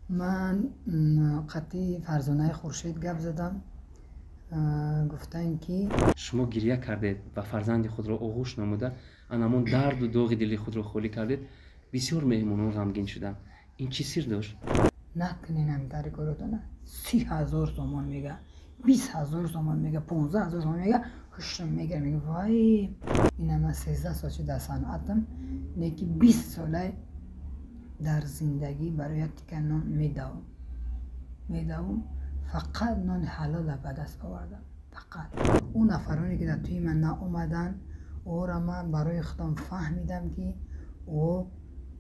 من قطعی فرزانه خورشید گپ زدم. گفتن که شما گریه کردید و فرزند خود را آغوش نموده انامون درد و داغ دلی خود را خالی کردید. بسیار مهمانان غمگین شدن. این چی سیر داشت؟ نکنین همینطوری کارتونه. 30,000 تومان میگه، 20,000 تومان میگه، 15,000 تومان میگه، خوشم میگه، میگه وای این من 13 سالش در صنعتم، نه که 20 ساله در زندگی برای تکه نان میدوم فقط نان حلال به دست آوردم. فقط اون نفرانی که در توی من اومدن او را من برای خودم فهمیدم که او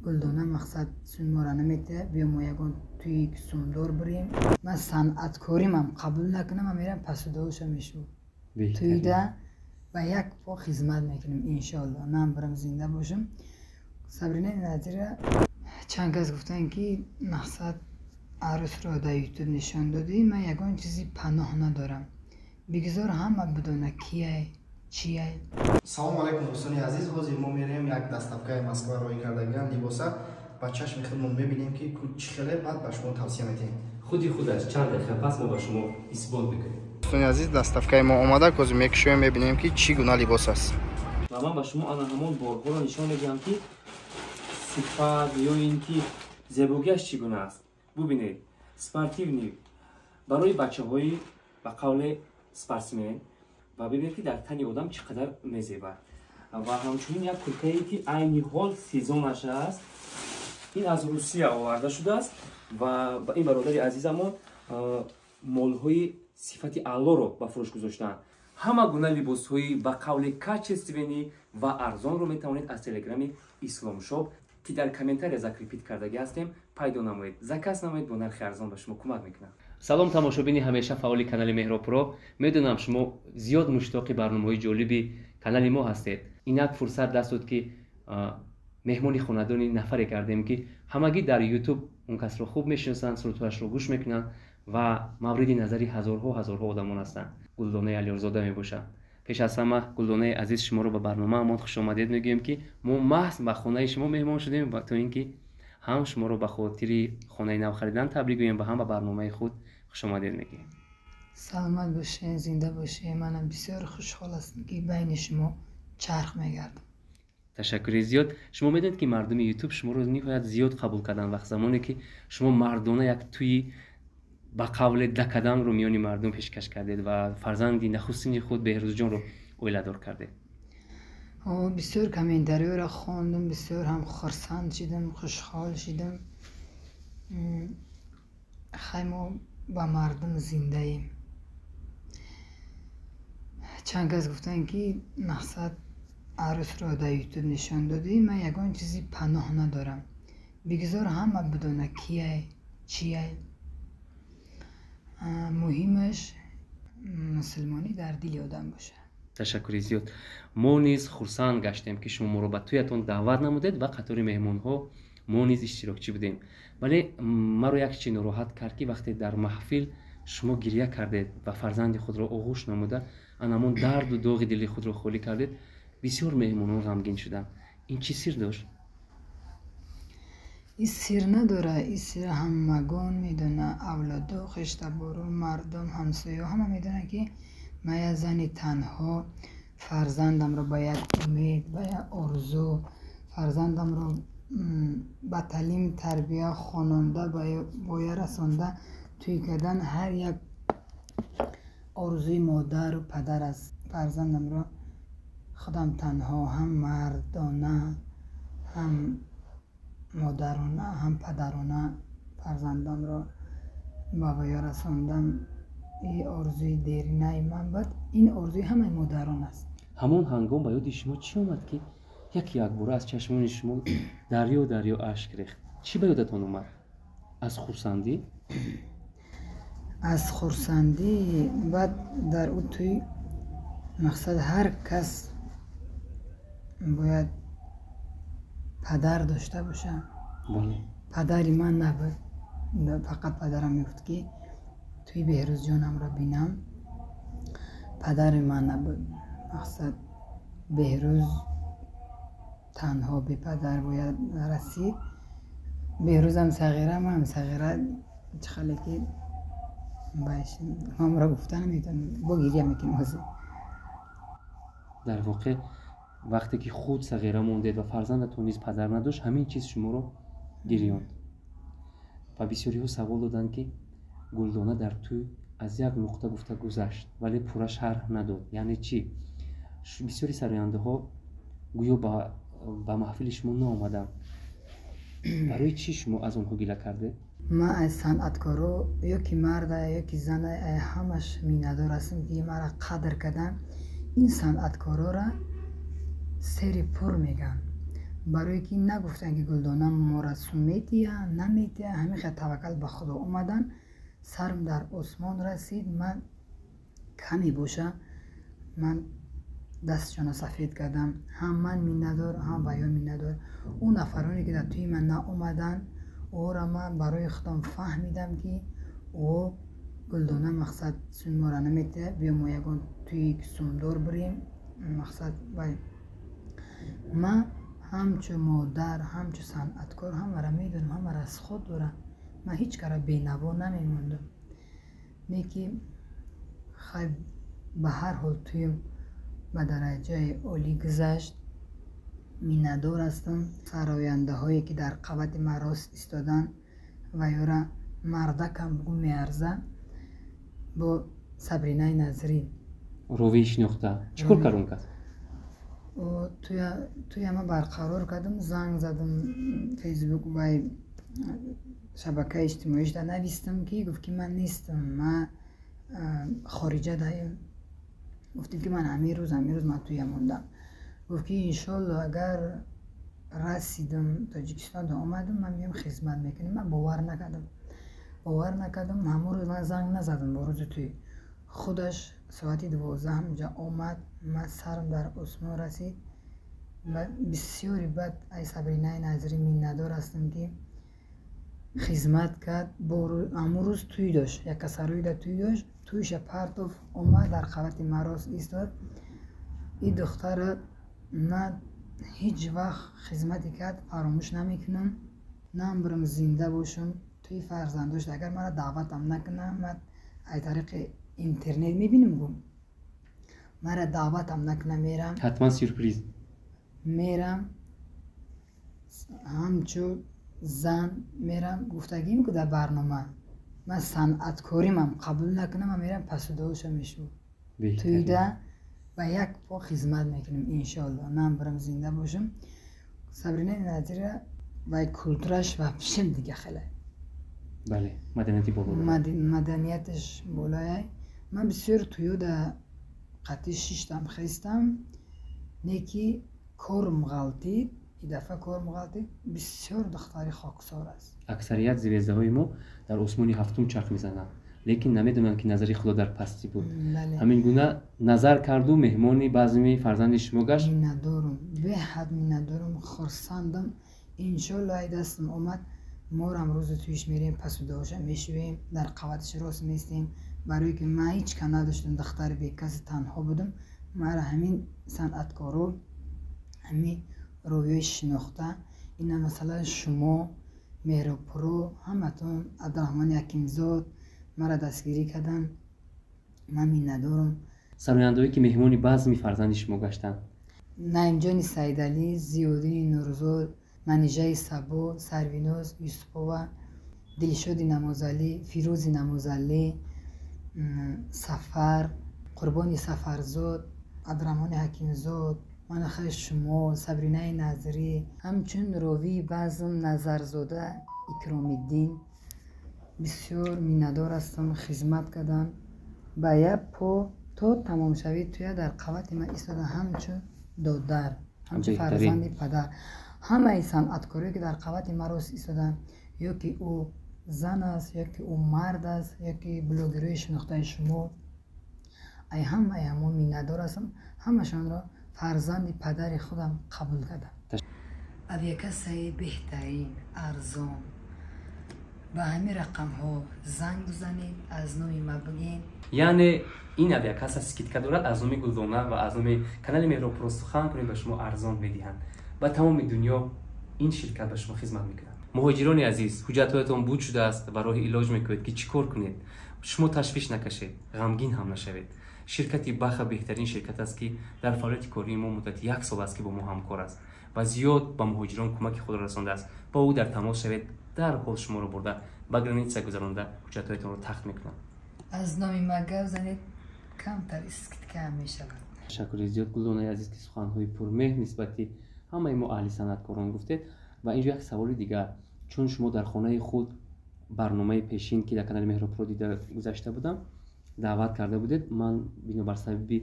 گلدانه مقصد ما را نمیده، بیا ما یکان توی سومدار بریم. من صنعتکاریم هم قبول نکنم، من میرم پس دوش میشو توی ده و یک پا خدمت میکنیم انشالله. نه برم زنده باشم. صبرینه نظیره چند کس گفتن که مقصد عروس را در یوتیوب نشان دادی، من یکان چیزی پناه ندارم، بگذار همه بدونه کیه چیه. سلام علیکم دوستان عزیز. حاضر ما میریم یک دستافکای مسکو روی کردگان لباسا با چشم خودمون ببینیم که چه خیلی بعد به شما توصیه میتیم. خودش چند دقیقه پس ما با شما اثبات میکنیم. دوستان عزیز دستافکای ما اومده کوز میکشویم ببینیم که چی گونه لباس است. و من با شما آن همون بارها را نشان میدم که صفات یا اینکه زیباییش چگونه است. ببینید سپورتیو برای بچه‌های با قول سپورتسمن و ببینید که در تن آدم چقدر میزیبه و همچنین یک کلتایی که عین حال سیزونش است. این از روسیه آورده شده است و این برادر عزیزمون مال‌های صفت اعلی رو به فروش گذاشتن. همه گونه لباس‌های با قول کچ استیونی و ارزان رو میتوانید از تلگرام اسلام شاپ که در کامنتاری ذکر پیت کردگی هستیم پیدا نمایید. زکات نمایید، با نرخ ارزان به شما کمک میکنه. سلام تماشابین همیشه فعال کانال مهراب پرو. میدونم شما زیاد مشتاق برنامه‌های جالبی کانال ما هستید. این یک فرصت دست داد که مهمانی خاندانی نفری کردیم که همگی در یوتیوب اون کس رو خوب میشناسن، صوتش رو گوش میکنن و مورد نظری هزارها آدمان هستن. گلدانه علیرضاده میباشه. پیش از همه گلدانه عزیز شما رو به برنامه ما خوش آمدید میگیم که ما محض به خانه شما مهمان شدیم و تا اینکه هم شما رو به خاطر خانه نو خریدن تبریک میگیم و هم به برنامه خود خوش آمدید میگیم. سلامت باشین، زنده باشین. منم بسیار خوشحال هستم که بین شما چرخ میگردم. تشکر زیاد. شما میدونید که مردم یوتیوب شما رو نهایت زیاد قبول کردن وقت زمانی که شما مردانه یک توی با قول دکدن رو میانی مردم پیشکش کردید و فرزندی نخستین خود بهروز جان رو اویلادار کردید. بسیار کامنتاری را خواندم، بسیار هم خرسند شدم، خوشحال شدم. خیلی ما با مردم زنده ایم. چند کس گفتن که مقصد عروس را در یوتیوب نشان دادی، من یکان چیزی پناه ندارم، بگذار همه بدونه کیه چیه. مهمش مسلمانی در دل آدم باشه. تشکر زیاد. ما نیز خرسند گشتیم که شما ما رو به تویتون دعوت نمودید و قطار مهمون ها ما نیز اشتراکچی بودیم. ولی ما رو یک چیز ناراحت کرد که وقتی در محفل شما گریه کردید و فرزند خود را آغوش نموده انامون درد و داغ دلی خود را خالی کردید. بسیار مهمانان غمگین شدن. این چی سیر داشت؟ این سیر نداره، این سیر همگان میدونه، اولاد خشتبارو مردم همسایه همه میدونه که من یه زنی تنها فرزندم رو با یک امید با یک آرزو، فرزندم رو با تعلیم تربیه خواننده باید رسانده توی کردن هر یک آرزوی مادر و پدر است. فرزندم رو خودم تنها هم مردانه هم مادرانه هم پدرانه فرزندم را بابایا رساندم. این آرزوی دیرینه من بود، این آرزوی همه مادران است. همون هنگام به یاد شما چی اومد که یک باره از چشمان شما دریا اشک ریخت؟ چی به یادتون اومد؟ از خرسندی؟ از خرسندی. بعد در اون توی مقصد هر کس باید پدر داشته باشه. پدری من نبود، فقط پدرم میگفت که توی بهروز جانم را بینم. پدر من نبود، مقصد بهروز تنها به پدر باید رسید. بهروزم صغیره هم صغیره چخاله که باش هم را گفتن نمیتونم با گریه میکنم واسه در واقع وقتی که خود صغیره موندید و فرزندتون نیز پدر نداشت همین چیز شما رو گریاند و بسیاری سوال دادن که گلدانه در توی از یک نقطه گفته گذشت ولی پورا شرح نداد یعنی چی؟ بسیاری سراینده ها گویا با محفل شما نآمدن برای چی شما از اونها گله کرده؟ ما از صنعتکارا یکی مرد یکی زن همش میندار هستیم که مرا قدر کردن این صنعتکارا را سری پر میگن برای که نگفتن که گلدانه ما را سمیتی نمیتی همین توکل به خدا اومدن سرم در آسمان رسید من کمی باشه من دستشان سفید کردم هم من میندار هم بایا میندار اون نفرانی که در توی من ناومدن او را من برای خودم فهمیدم که او گلدانه مقصد سون ما را نمیته بیا ما یکون توی سومدار بریم مقصد بای من همچو مادر همچو صنعتکار همه را میدونم همه را از خود دارم من هیچ کار بینوا نمیموندم میگی خیلی به هر حال توی به درجه عالی گذشت میندار هستم سراینده هایی که در قوت مراس ایستادن و یا مردکم بگو میارزه با سبرینه نظری رویش نقطه چکار کردون کرد؟ توی همه برقرار کردم زنگ زدم فیسبوک و شبکه اجتماعیش در نویستم که گفت که من نیستم من خارجه دایم گفتیم که من همین روز من توی موندم گفت که انشالله اگر رسیدم تاجیکستان دا آمدم من میام خدمت میکنم من باور نکردم همون روز من زنگ نزدم با روز توی خودش ساعتی 12 همجا آمد من سرم در آسمان رسید و بسیاری بد ای سبرینه نظری میندار هستم که خدمت کرد همون روز توی داشت یک کسروی در توی داشت تویش پرتوف اومد در قوت مراس ایستاد این دختر من هیچ وقت خدمتی کرد فراموش نمیکنم نه برم زنده باشم توی فرزنداش اگر من دعوتم نکنم من از طریق اینترنت میبینم گم مرا دعوتم نکنم میرم حتما سورپریز میرم همچو زن میرم گفتگیم که در برنامه من صنعتکاری من قبول نکنم من میرم پس دوشم میشم توی ده و یک پا خدمت میکنم انشالله نه برم زنده باشم سبرینه نظیره و کلتورش و پشم دیگه خیلی بله مدنیتی بالا مدنیتش بالایه من بسیار توی ده قطعی شیشتم خستم نیکی کارم غلطید این دفعه کارم غلطید بسیار دختری خاکسار است اکثریت زیرزده های ما در آسمانی هفتم چرخ میزنند لیکن نمیدونن که نظری خدا در پستی بود همین گونه نظر کرد و مهمانی بعضی فرزند شما گشت ندارم به حد ندارم خرسندم انشالله ای دستم اومد ما هم روز تویش میریم پس داشته میشویم در قوتش راست میستیم برای که من هیچ کار نداشتم دختر به کسی تنها بودم مرا همین صنعتکارو همین رویای شناخته اینا مثلا شما مهرپرو همتون عبدالرحمن حکیمزاد مرا دستگیری کردن من می ندارم سراینده‌ای که مهمانی بعضی فرزند شما گشتن نعیم سیدعلی زیادین نورزاد منیژه سبو سروینوز یوسفووا دلشاد نمازعلی فیروز نمازعلی سفر قربانی سفرزاد عبدالرحمن حکیمزاد من خیلی شما سبرینه نظری همچون روی بعضم نظرزاده اکرام الدین بسیار میندار هستم خدمت کردن با یک پا تا تمام شوید توی در قوت من ایستاده همچون دادر همچون فرزند پدر همه ای صنعتکاری که در قوت مراس ایستادن یا که او زن است یا که او مرد است یا که بلوگری شناخته شما ای همون میندار هستم همشان را فرزند پدر خودم قبول کردم اویکسی بهترین ارزان با همین رقم ها زنگ بزنید از نوعی ما بگین یعنی این اویکس است که دارد از نوع گلدانه و از نوع کانال مهرپرو سخن کنید به شما ارزان میدهند و تمام دنیا این شرکت به شما خدمت میکنند مهاجران عزیز، حجت‌هایتان بود شده است و راه علاج میکنید که چیکار کنید. شما تشویش نکشید، غمگین هم نشوید. شرکت بخ بهترین شرکت است که در فعالیت کاری ما مدت 1 سال است که با ما همکار است و زیاد به مهاجران کمک خود را رسانده است. با او در تماس شوید، در حال شما را برده به گرانیت گذرانده حجت‌هایتان را تخت میکنند. از نام ما گپ زنید کمتر اسکت کم میشود. تشکر زیاد گلدانه عزیز که سخن‌های پرمهر نسبتی همه ما اهل صنعتکاران گفتید. و اینجا یک سوال دیگر، چون شما در خانه خود برنامه پیشین که در کانال مهراب پرو دیده گذاشته بودم دعوت کرده بودید، من بنابر سبب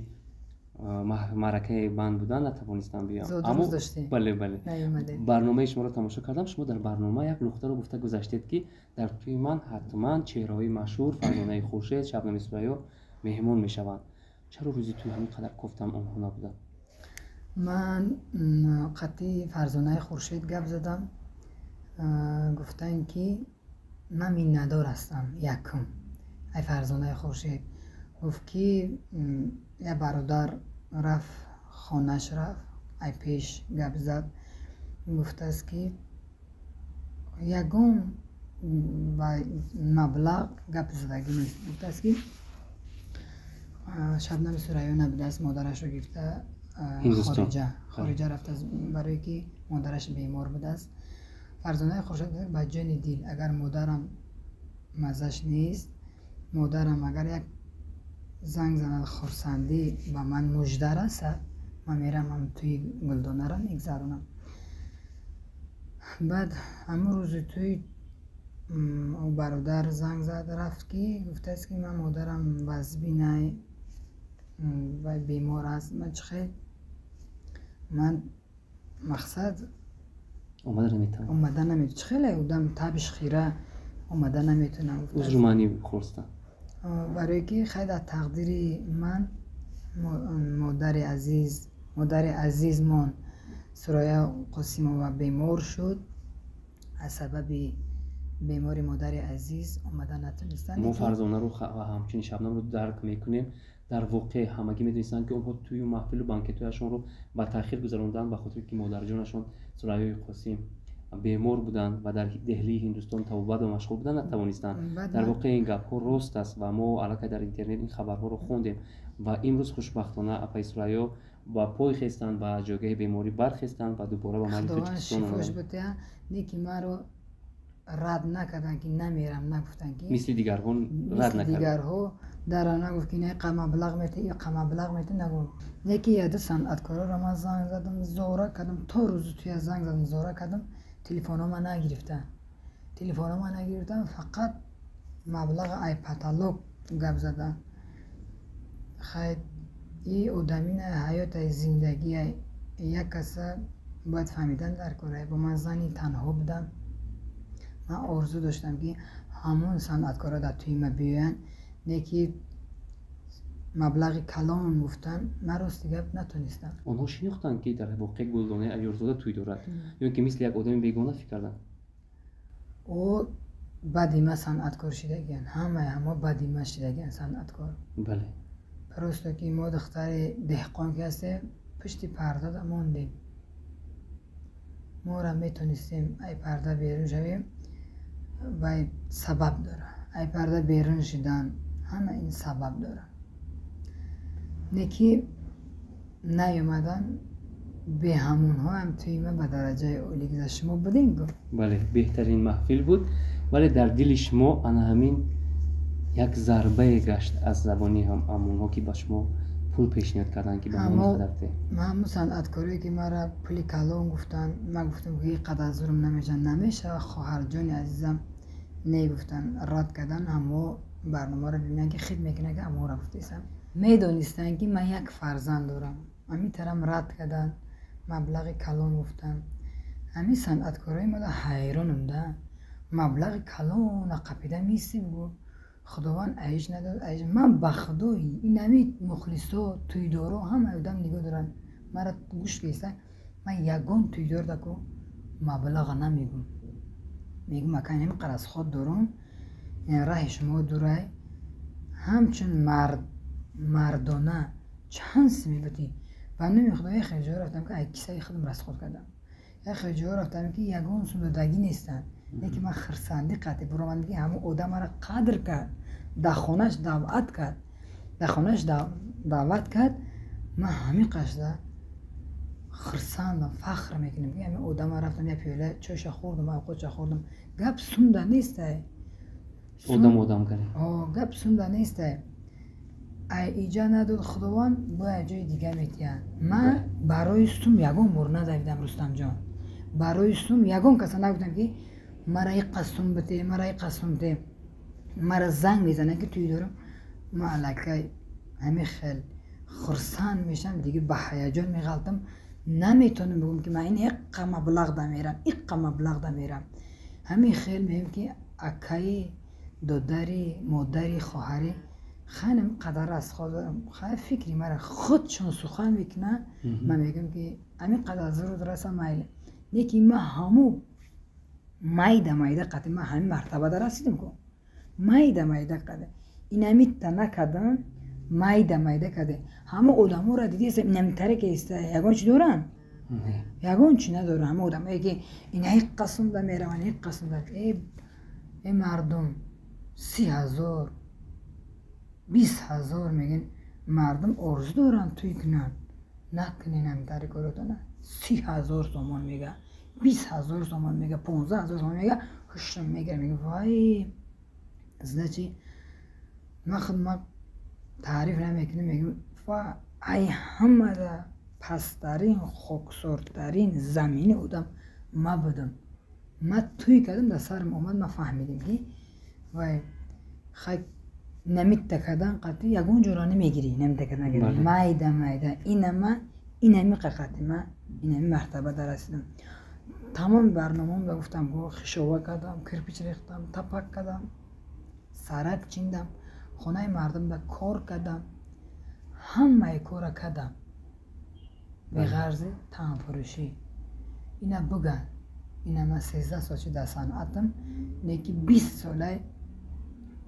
معرکه بند بودن نتوانستم بیام. اما داشتی؟ بله برنامه شما را تماشا کردم. شما در برنامه یک نقطه رو گفته گذاشتید که در توی من حتما چهره‌های مشهور فرزانه خورشید، شبنم سریا مهمان میشوند. چرا روزی توی همین قدر گفتم آنها نبودن؟ من قطعی فرزانه خورشید گپ زدم، گفتن که من میندار هستم. یکم ای فرزانه خورشید گفت که یه برادر رفت خانهش رفت ای پیش گپ زد، گفت است که یکم و مبلغ گپ زدگی نیست. گفت است که شبنم سریا نبوده است، مادرش رو گرفته خارجه رفته است برای که مادرش بیمار بوده است. فرزانه خورشید به جان دیل اگر مادرم مزش نیست، مادرم اگر یک زنگ زند خرسندی به من مژده رسد، من میرم هم توی گلدانه را میگذرونم. بعد همون روز توی او برادر زنگ زد رفت که گفته است که من مادرم وزبینه و بیمار است. من چخیل من مقصد اومده نمیتونم چخیل اودم تبش خیره اومده نمیتونم. عذر معنی خورستم برای که خیلی از تقدیر من مادر عزیز من سریا قاسمووا بیمار شد. از سبب بیماری مادر عزیز اومده نتونستن. ما فرزانه رو و همچنین شبنم رو درک میکنیم. در واقع همگی میدونستن که اونها توی محفل و بانکت‌هایشون رو با تاخیر گذروندن به خاطر که مادر جانشون سریا قاسم بیمار بودند و در دهلی هندوستان توبه و مشغول بودن نتوانستند. در واقع این گپ ها راست است و ما علاقه در اینترنت این خبرها رو خوندیم و امروز خوشبختانه اپای سریا با پای خستند و جاگه بیماری برخستند و دوباره با مال تاجیکستان اومدند. نیکی ما رو رد نکردن که نمیرم، نگفتن که مثل دیگرها رد نکردن. دیگرها در نگفت که نه قم مبلغ میته یا قم مبلغ میته نگو. یکی یاد صنعتکارا را من زنگ زدم زورا کردم تا روز توی زنگ زدم زورا کردم تلفن‌ها نگرفتن فقط مبلغ ای پتالوگ گپ زدن. خیر این آدمین حیات زندگی یک کس باید فهمیدن در کاره. با من زنی تنها بودم، من آرزو داشتم که همون صنعتکارا در توی ما بیاین، نه که مبلغ کلان گفتن من راست گپ نتونستم. آنها شناختن که در واقع گلدانه علیرضا توی دارد یا که مثل یک آدم بیگانه فکر کردن. او بدیمه صنعتکار شدگین، همه بدیمه شدگین صنعتکار. بله پرسته که ما دختر دهقان که هستیم پشت پرده موندیم، ما را میتونستیم ای پرده بیرون شویم و سبب داره. ای پرده بیرون شدن همه این سبب داره. نکی نیومدن به همون ها هم توی ما به درجه اولی گذاشت. شما بودین گفت بله بهترین محفل بود، ولی در دل شما انا همین یک ضربه گشت از زبانی همون ها که با شما پول پیشنهاد کردن که به همون خدرته. من همون صنعتکاری که مرا پولی کلان گفتن، من گفتم که قدر زورم نمیشه. خواهر جان عزیزم نگفتن، رد کردن. همو برنامه رو ببینن که خیلی میکنه که همو را گفتیسم. میدونستن که من یک فرزند دارم، همین طرم رد کردن، مبلغ کلان گفتن. همین صنعتکارای ما حیرانم ده، مبلغ کلان قپیده میسی بود. خداوند عیش نداد. من بخدایی این همین مخلصا توی دارو هم آدم نگاه دارن مرا گوش بیستن. من یگان توی دار دکو مبلغ نمیگم، میگم مکان همین قرص خود دارم، یعنی راه شما دوره همچون مردانه چند سمی بدی و نمیخواد. خیلی جا رفتم که کیسه خودم رس خود کردم. خیلی جا رفتم که یگان سودادگی نیستن، نه که من خرسندی قطعی برو من میگه همون آدم را قدر کرد در خانهش دعوت کرد من همین قصده خرسندم فخر میکنم میگه همین آدم را رفتم یه پیاله چوش خوردم و قوچ خوردم گپ سونده نیسته آدم کنه گپ سونده نیسته ایجا نداد خداوند باید جای دیگه میتین من برای سوم یگون بر ندویدم رستم جان برای سوم یگون کسا نگفتم که مرا یک قسم بده مرا یک قسم بده مرا زنگ میزنه که توی دارم ما علکه همه خیلی خرسند میشم دیگه به هیجان میغلطم نمیتونم بگم که من این یک مبلغ دا میرم همین خیلی میگم که اکای دادری مادری خواهری خانم قدر از خودم خیلی فکری مرا خودشون سخن میکنه من میگم که همین قدر ضرور درسته مایل نیکی من همو مایده قدر من همین مرتبه در رسیدم کن مایده قدر این همین تنه کدن مایده کده همه آدم را دیدی این همین تره که ایسته یگان چی دارن؟ یگان چی ندارن همه آدم هایی که این یک قسم دا میره من یک قسم دا ای مردم 30,000 20,000 میگن مردم آرزو دارن توی کنن نکنین همین تره کاراتونه 30,000 تومان میگه 20,000 تومان میگه 15,000 تومان میگه خوشم میگه وای ازده چی من خدمت تعریف نمیکنم میگم و ای همه دا پسترین خوکسورترین زمین بودم ما بودم ما توی کردم در سرم اومد ما فهمیدیم که وای خیلی نمیت کردن قطعی یگون جورا نمیگیری نمیت کردن مایده این همی قطعی من این همی مرتبه در رسیدم تمام برنامه هم گفتم گو خشوه کردم کرپیچ ریختم تپک کردم سرک چیندم خونه مردم دا کار کردم همه کار کردم به غرض تمام فروشی اینا بگن اینا من 13 سال در صنعتم نیکی 20 ساله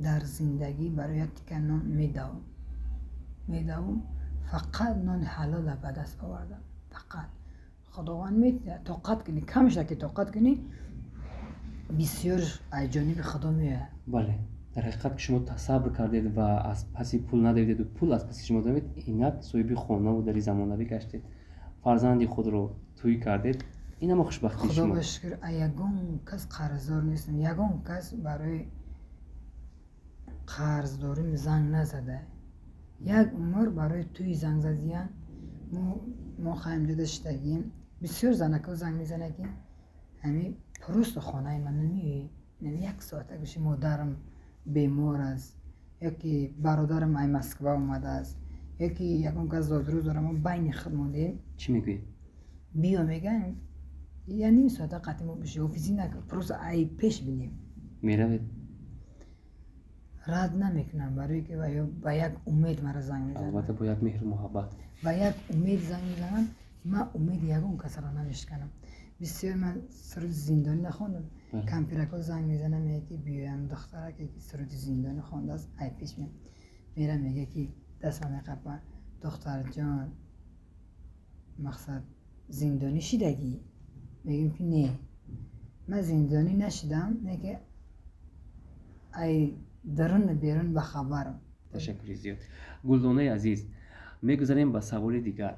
در زندگی برای تیکه نان میدوم فقط نان حلال به دست آوردم فقط خداوند میتونه طاقت کنی کمش که طاقت کنی بسیار جانب خدا میاد بله در حقیقت که شما صبر کردید و از پسی پول ندادید و پول از پسی شما دادید اینقدر صاحب خانه و در زمانه گشتید فرزندی خود رو توی کردید این هم خوشبختی شما خدا بشکر یگان کس قرضدار نیستم یگان کس برای قرضداریم زنگ نزده یک عمر برای توی زنگ زدیم ما خواهیم داشتگیم بسیار زنکا زنگ میزنه که همین پروست خانه من نمی یک ساعته گوشی مادرم بیمار است یکی برادرم ای مسکو اومده است یکی یکم کس دادروز دارم بین خدمانده چی میگوی؟ بیا میگن یا نیم ساعته قطعی ما بشه اوفیسی نکن پروست ای پیش بینیم میروید رد نمیکنم برای که با یک امید مرا زنگ میزنم البته با یک مهر و محبت با یک امید زنگ میزنم من امید یکم کس را نمیشکنم بسیار من سرود زندانی نخوندم کمپیرکا زنگ میزنم میگه که بیایم دختره که سرود زندانی خونده است ای پیش میرم میگه که دستم میقبم دختر جان مقصد زندانی شدگی میگم که نه من زندانی نشدم میگه ای درون بیرون به خبرم تشکر زیاد گلدانه عزیز میگذاریم به سوال دیگر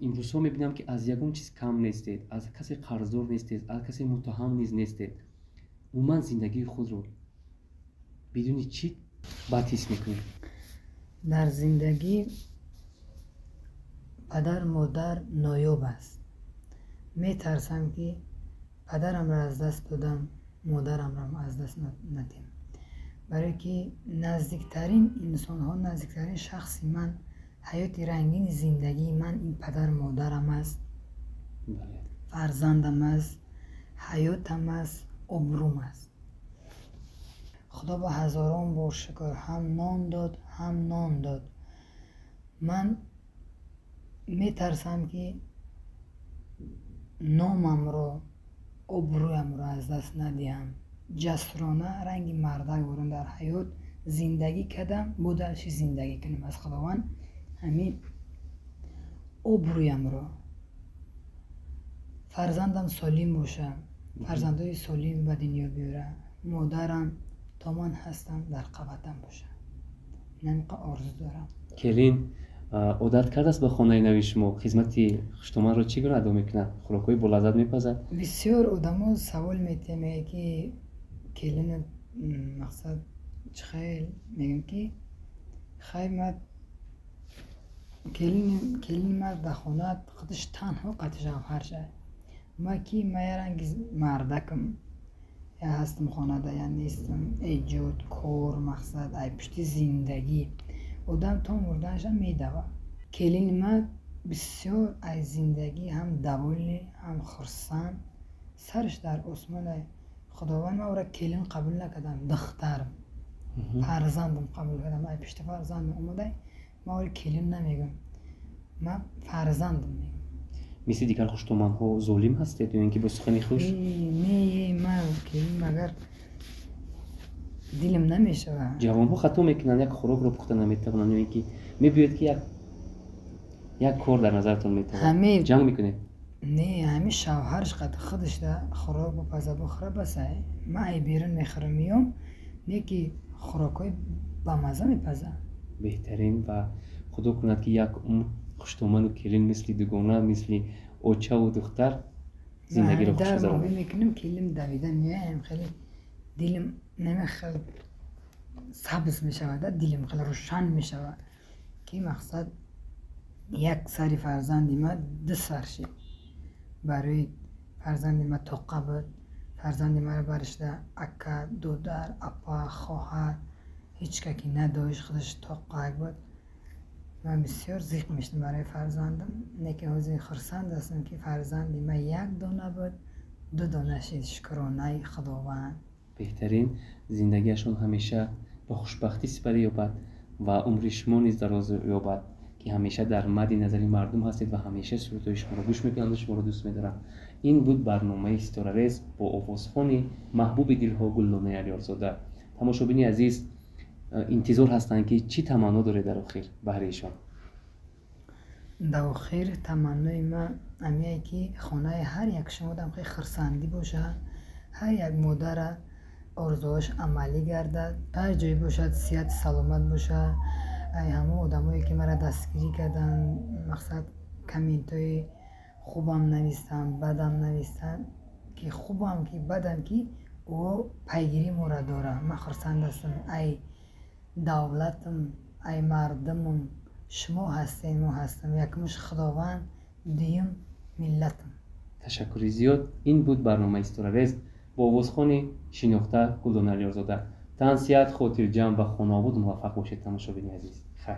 امروز ها میبینم که از یکم چیز کم نیستید از کسی قرضدار نیستید از کسی متهم نیستید عموما زندگی خود رو بدون چی باتیس میکنید در زندگی پدر مادر نایاب است میترسم که پدرم را از دست بدم مادرم را از دست ندیم برای که نزدیکترین انسان ها نزدیکترین شخصی من حیات رنگین زندگی من این پدر مادرم است فرزندم است حیاتم است عمرم است خدا با هزاران بار شکر هم نان داد من میترسم که نامم رو عبرویم رو از دست ندیم جسرانه رنگ مردک برون در حیات زندگی کردم بودرشی زندگی کنیم از خداوند همین عبرویم رو فرزندم سالم باشه فرزندای سالم به دنیا بیاره، مادرم تا من هستم در قبطم باشه. اینم آرزو دارم. کلین عادت کرده است به خانه نوی شما خدمت خشتومان رو چی گونه ادا میکنه؟ خوراکای بلذت میپزد؟ بسیار آدما سوال میتونه که کلین مقصد چه خیل میگم که خیلی ما کلین ما در خانه خودش تنها قطعش هم هرشه ما کی ما رنگ مردکم یا هستم خانه دا یا نیستم ایجاد کار مقصد ای پشت زندگی آدم تا مردنش هم میدوه کلین ما بسیار از زندگی هم دولی هم خرسان سرش در آسمان خداوند ما او را کلین قبول نکردم دخترم فرزندم قبول کردم ای پشت فرزندم اومده ما او کلین نمیگم ما فرزندم میگم مثل دیگر خشتومان ها ظالم هستید یا اینکه با سخنی خوش؟ نه ما کلین مگر دیلم نمیشه جوان ها خطا میکنن یک خوراک رو پخته نمیتونن یا اینکه میبینید که یک کار در نظرتون میتونه جنگ میکنه نه همه شوهرش قد خودش ده خوراک با پزا بخوره بسه ما ای بیرون میخورم میام نه که خوراکای با مزه میپزه بهترین و خدا کند که یک خشتومان و کلین مثل دوگانه مثل اوچه و دختر زندگی رو خوش در بذارم موقع میکنم کلیم دویدن میایم خیلی دیلم نمیخواد سبز میشود دیلم خیلی روشن میشود که مقصد یک سری فرزندی ما دو سر شد برای فرزندی ما توقع بود فرزندی ما رو برشده اکا دودر اپا خواهر هیچ که نداشت خودش توقع بود من بسیار زیق میشتم برای فرزندم نه که حوزه خرسند هستم که فرزندی ما یک دانه بود دو دانه شد شکرانه خداوند بهترین زندگیشون همیشه با خوشبختی سپری یابد و عمر شما نیز دراز یابد که همیشه در مد نظر مردم هستید و همیشه صورتهای شما رو گوش میکنند و شما رو دوست میدارن. این بود برنامه ستاره‌ریز با آوازخوان محبوب دلها گلدانه علیارزاده. تماشابین عزیز انتظار هستند که چی تمنا داره در آخر برای ایشان؟ در آخر تمنای من همیه که خانه هر یک شما دم خیلی خرسندی باشه هر یک مادر آرزوهاش عملی گردد هر جایی باشد صحت سلامت باشه ای همه آدمایی که مرا دستگیری کردن مقصد کامنتای خوبم نویسن بدم نویسن که خوبم که بدم که او پیگیری مورد داره من خرسند هستم ای دولتم ای مردمم شما هستین ما هستم یکمش خداوند دیم ملتم تشکر زیاد. این بود برنامه ستاره‌ریز با آوازخوان شناخته گلدانه علیارزاده. تنسیت خاطر جمع و خانواده موفق باشید تماشابین عزیز. خیر.